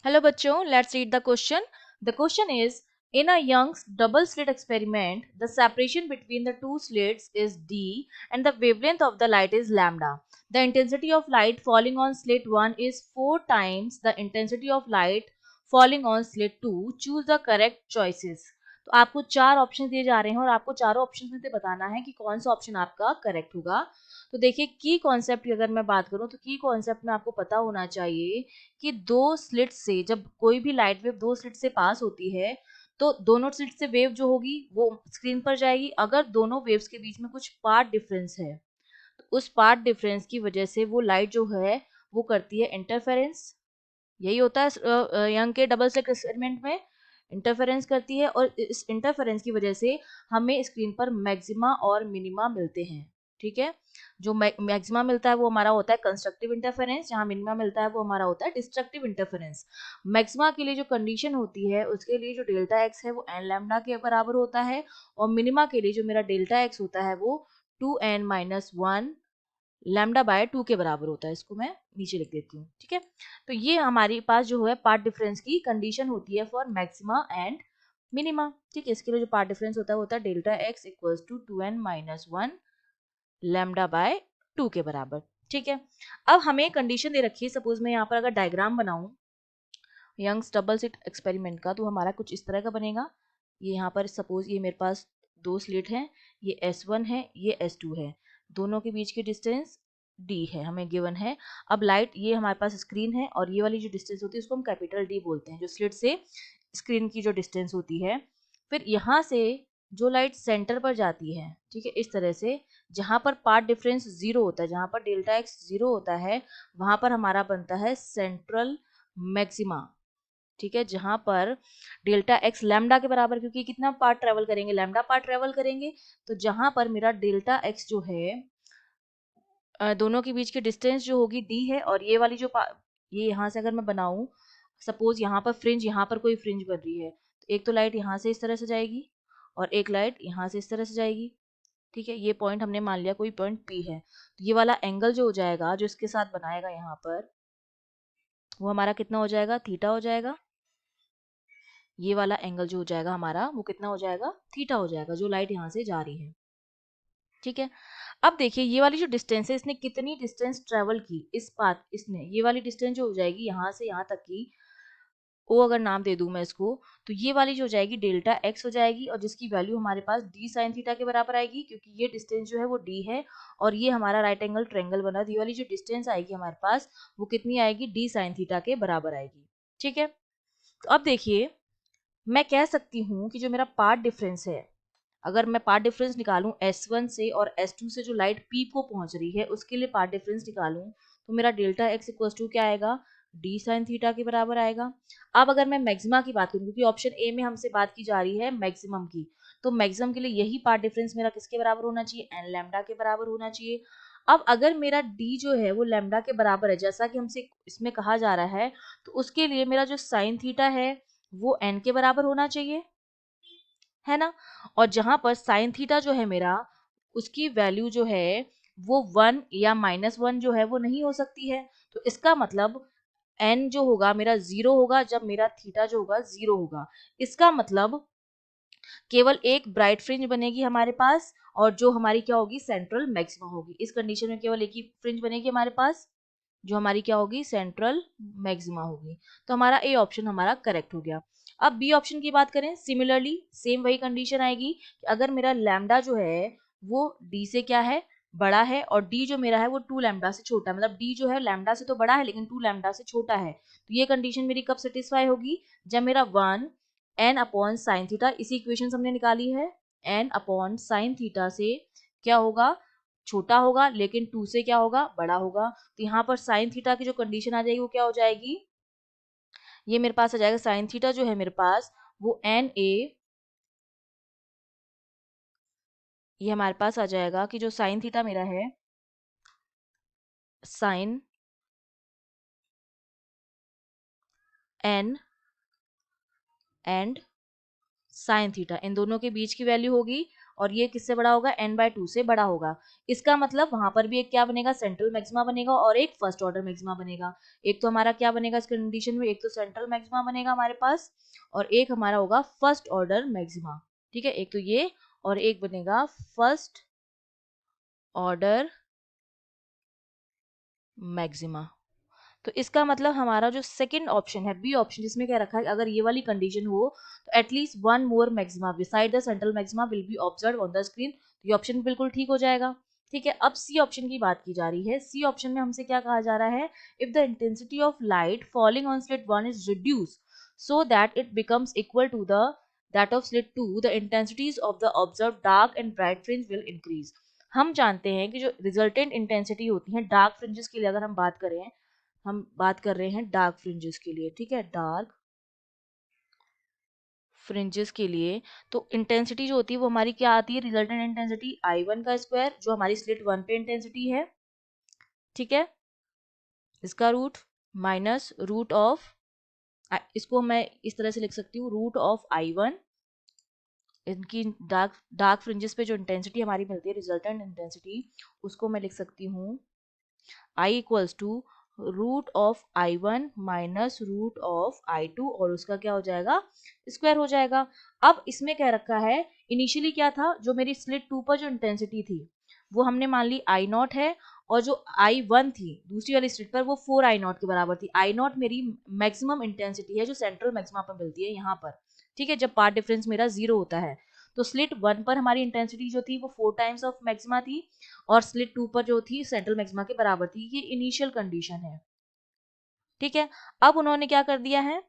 Hello bachcho, let's read the question. The question is, in a Young's double slit experiment, the separation between the two slits is d and the wavelength of the light is lambda. The intensity of light falling on slit 1 is 4 times the intensity of light falling on slit 2. Choose the correct choices. तो आपको चार option दिए जा रहे हैं और आपको चारों ऑप्शन में से बताना है कि कौन सा ऑप्शन आपका करेक्ट होगा। तो देखिए की कॉन्सेप्ट की अगर मैं बात करूं तो की कॉन्सेप्ट में आपको पता होना चाहिए कि दो स्लिट से जब कोई भी लाइट वेव दो स्लिट से पास होती है तो दोनों स्लिट से वेव जो होगी वो स्क्रीन पर जाएगी। अगर दोनों वेव्स के बीच में कुछ पार्ट डिफरेंस है तो उस पार्ट डिफरेंस की वजह से वो लाइट जो है वो करती है इंटरफेरेंस। यही होता है यंग के डबल स्लिट एक्सपेरिमेंट में, इंटरफेरेंस करती है और इस इंटरफेरेंस की वजह से हमें स्क्रीन पर मैक्सिमा और मिनिमा मिलते हैं। ठीक है, जो मैक्सिमा मिलता है वो हमारा होता है कंस्ट्रक्टिव इंटरफेरेंस, जहां मिनिमा मिलता है वो हमारा होता है डिस्ट्रक्टिव इंटरफेरेंस। मैक्सिमा के लिए जो कंडीशन होती है उसके लिए जो डेल्टा एक्स है वो एन लैम्डा के बराबर होता है और मिनिमा के लिए जो मेरा डेल्टा एक्स होता है वो 2n-1 लैम्डा बाय 2 के बराबर होता है। इसको मैं नीचे लिख देती हूँ। ठीक है, तो ये हमारे पास जो है पार्ट डिफरेंस की कंडीशन होती है फॉर मैक्सिमा एंड मिनिमा। ठीक है, इसके लिए जो पार्ट डिफरेंस होता है delta x equals to 2n-1 lambda by 2 के बराबर। ठीक है, अब हमें कंडीशन दे रखी है, सपोज मैं यहाँ पर अगर डायग्राम बनाऊं यंग्स डबल स्लिट एक्सपेरिमेंट का तो हमारा कुछ इस तरह का बनेगा। ये यहाँ पर सपोज ये मेरे पास दो स्लिट हैं, ये S1 है ये S2 है, दोनों के बीच की डिस्टेंस D है हमें गिवन है। अब लाइट ये हमारे पास स्क्रीन है और ये वाली जो डिस्टेंस होती है उसको हम कैपिटल D बोलते हैं, जो स्लिट से स्क्रीन की जो डिस्टेंस होती है। फिर यहाँ से जो लाइट सेंटर पर जाती है, ठीक है, इस तरह से जहां पर पार्ट डिफरेंस जीरो होता है, जहां पर डेल्टा एक्स जीरो होता है वहां पर हमारा बनता है सेंट्रल मैक्सिमा। ठीक है, जहां पर डेल्टा एक्स लैम्डा के बराबर, क्योंकि कितना पार्ट ट्रेवल करेंगे, लैम्डा पार्ट ट्रेवल करेंगे, तो जहां पर मेरा डेल्टा एक्स जो है दोनों के बीच की डिस्टेंस जो होगी डी है और ये वाली जो ये यहाँ से अगर मैं बनाऊं, सपोज यहाँ पर फ्रिंज, यहाँ पर कोई फ्रिंज बन रही है तो एक तो लाइट यहाँ से इस तरह से जाएगी और एक लाइट यहाँ से इस तरह से जाएगी। ठीक है, ये पॉइंट हमने मान लिया कोई पॉइंट पी है, तो ये वाला एंगल जो हो जाएगा जो इसके साथ बनाएगा यहाँ पर वो हमारा कितना हो जाएगा, थीटा हो जाएगा। ये वाला एंगल जो हो जाएगा हमारा वो कितना हो जाएगा, थीटा हो जाएगा, जो लाइट यहाँ से जा रही है। ठीक है, अब देखिए ये वाली जो डिस्टेंस है इसने कितनी डिस्टेंस ट्रेवल की, इस पाथ इसने ये वाली डिस्टेंस जो हो जाएगी यहाँ से यहाँ तक की, ओ अगर नाम दे दूं मैं इसको, तो ये वाली जो हो जाएगी डेल्टा एक्स हो जाएगी और जिसकी वैल्यू हमारे पास डी साइन थीटा के बराबर आएगी, क्योंकि ये डिस्टेंस जो है वो डी है और ये हमारा राइट एंगल ट्रायंगल बना, तो ये वाली जो डिस्टेंस आएगी हमारे पास वो कितनी आएगी, डी साइन थीटा के बराबर आएगी। ठीक है, तो अब देखिए मैं कह सकती हूँ कि जो मेरा पार्ट डिफरेंस है, अगर मैं पार्ट डिफरेंस निकालूं S1 से और S2 से जो लाइट P को पहुंच रही है उसके लिए पार्ट डिफरेंस निकालूं तो मेरा डेल्टा एक्स इक्वल टू क्या आएगा, डी साइन थीटा के बराबर आएगा। अब अगर मैं मैक्सिमा की बात करूं, क्योंकि ऑप्शन ए में हमसे बात की जा रही है मैक्सिमम की, तो मैक्सिमम के लिए यही पार्ट डिफरेंस मेरा किसके बराबर होना चाहिए, एन लैम्डा के बराबर होना चाहिए। अब अगर मेरा डी जो है वो लैम्डा के बराबर है जैसा कि हमसे इसमें कहा जा रहा है, तो उसके लिए मेरा जो साइन थीटा है वो एन के बराबर होना चाहिए, है ना। और जहां पर साइन थीटा जो है मेरा उसकी वैल्यू जो है वो 1 या -1 जो है वो नहीं हो सकती है, तो इसका मतलब एन जो होगा मेरा जीरो होगा जब मेरा थीटा जो होगा जीरो होगा। इसका मतलब केवल एक ब्राइट फ्रिंज बनेगी हमारे पास और जो हमारी क्या होगी, सेंट्रल मैक्सिमा होगी। इस कंडीशन में केवल एक ही फ्रिंज बनेगी हमारे पास जो हमारी क्या होगी, सेंट्रल मैक्सिमा होगी। तो हमारा ए ऑप्शन हमारा करेक्ट हो गया। अब बी ऑप्शन की बात करें, सिमिलरली सेम वही कंडीशन आएगी कि अगर मेरा लैम्डा जो है वो डी से क्या है, बड़ा है और डी जो मेरा है वो 2 लैम्डा से छोटा है, मतलब डी जो है लैम्डा से तो बड़ा है लेकिन 2 लैम्डा से छोटा है, तो ये कंडीशन मेरी कब सेटिस्फाई होगी, जब मेरा 1 एन अपॉन साइन थीटा, इसी इक्वेशन हमने निकाली है, एन अपॉन साइन थीटा से क्या होगा, छोटा होगा लेकिन 2 से क्या होगा, बड़ा होगा। तो यहाँ पर साइन थीटा की जो कंडीशन आ जाएगी वो क्या हो जाएगी, ये मेरे पास आ जाएगा साइन थीटा जो है मेरे पास वो एन ए, ये हमारे पास आ जाएगा कि जो साइन थीटा मेरा है, sine n and sine theta, इन दोनों के बीच की वैल्यू होगी और ये किससे बड़ा होगा, n/2 से बड़ा होगा। इसका मतलब वहां पर भी एक क्या बनेगा, सेंट्रल मैक्सिमा बनेगा और एक फर्स्ट ऑर्डर मैक्सिमा बनेगा। एक तो हमारा क्या बनेगा इस कंडीशन में, एक तो सेंट्रल मैक्सिमा बनेगा हमारे पास और एक हमारा होगा फर्स्ट ऑर्डर मैक्सिमा। ठीक है, एक तो ये और एक बनेगा फर्स्ट ऑर्डर मैक्सिमा। तो इसका मतलब हमारा जो सेकंड ऑप्शन है, बी ऑप्शन, जिसमें क्या रखा है, अगर ये वाली कंडीशन हो तो at least one more maxima beside the central maxima will be observe on the screen. तो ये ऑप्शन बिल्कुल ठीक हो जाएगा। ठीक है, अब सी ऑप्शन की बात की जा रही है। सी ऑप्शन में हमसे क्या कहा जा रहा है, if the intensity of light falling on slit 1 is reduce so that it becomes equal to the that of slit 2, the intensities of the observe dark and bright fringe will increase. हम जानते हैं कि जो resultant intensity होती है dark fringes के लिए, अगर हम बात कर रहे हैं डार्क फ्रिंजेस के लिए, ठीक है, डार्क फ्रिंजेस के लिए, तो इंटेंसिटी जो होती है वो हमारी क्या आती है, रिजल्टेंट इंटेंसिटी I1 का स्क्वायर, जो हमारी स्लिट 1 पे इंटेंसिटी है, ठीक है, इसका रूट माइनस रूट ऑफ, इसको मैं इस तरह से लिख सकती हूँ, रूट ऑफ I1, इनकी डार्क डार्क फ्रिंजेस पे जो इंटेंसिटी हमारी मिलती है, रिजल्टेंट इंटेंसिटी, उसको मैं लिख सकती हूँ I equals to root of I1 minus root of I2 और उसका क्या हो जाएगा, स्क्वायर हो जाएगा। अब इसमें क्या रखा है, इनिशियली क्या था, जो मेरी स्लिट 2 पर जो इंटेंसिटी थी वो हमने मान ली I0 है और जो I1 थी दूसरी वाली स्लिट पर वो 4I0 के बराबर थी। I0 मेरी मैक्सिमम इंटेंसिटी है जो सेंट्रल मैक्सिमा पर मिलती है यहाँ पर, ठीक है, जब पार्ट डिफरेंस मेरा 0 होता है। तो स्लिट 1 पर हमारी इंटेंसिटी जो थी वो 4 टाइम्स ऑफ मैक्सिमा थी और स्लिट 2 पर जो थी सेंट्रल मैक्सिमा के बराबर थी। ये इनिशियल कंडीशन है, ठीक है। अब उन्होंने क्या कर दिया है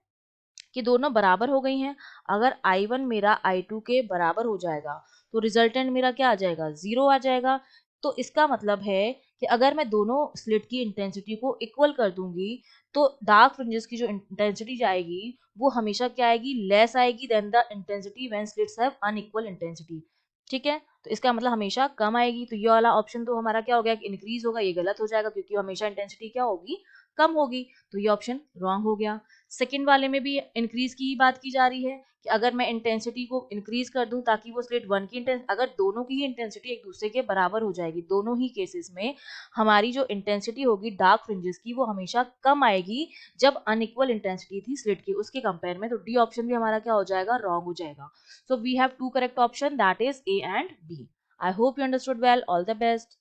कि दोनों बराबर हो गई हैं। अगर I1 मेरा I2 के बराबर हो जाएगा तो रिजल्टेंट मेरा क्या आ जाएगा, 0 आ जाएगा। तो इसका मतलब है कि अगर मैं दोनों स्लिट की इंटेंसिटी को इक्वल कर दूंगी तो डार्क फ्रिंजेस की जो इंटेंसिटी जाएगी वो हमेशा क्या आएगी, लेस आएगी then the intensity when slits have unequal intensity. ठीक है, तो इसका मतलब हमेशा कम आएगी। तो ये वाला ऑप्शन तो हमारा क्या हो गया, इंक्रीज होगा, ये गलत हो जाएगा क्योंकि हमेशा इंटेंसिटी क्या होगी, कम होगी। तो ये ऑप्शन रॉन्ग हो गया। सेकंड वाले में भी इंक्रीज की ही बात की जा रही है कि अगर मैं इंटेंसिटी को इंक्रीज कर दूं ताकि वो स्लिट 1 की अगर दोनों की ही इंटेंसिटी एक दूसरे के बराबर हो जाएगी, दोनों ही केसेस में हमारी जो इंटेंसिटी होगी डार्क फ्रिंजेस की वो हमेशा कम आएगी जब अनइक्वल इंटेंसिटी थी स्लिट की उसके कंपेयर में। तो डी ऑप्शन भी हमारा क्या हो जाएगा, रॉन्ग हो जाएगा। So we have two correct option, that is A and B. I hope you understood well. All the best.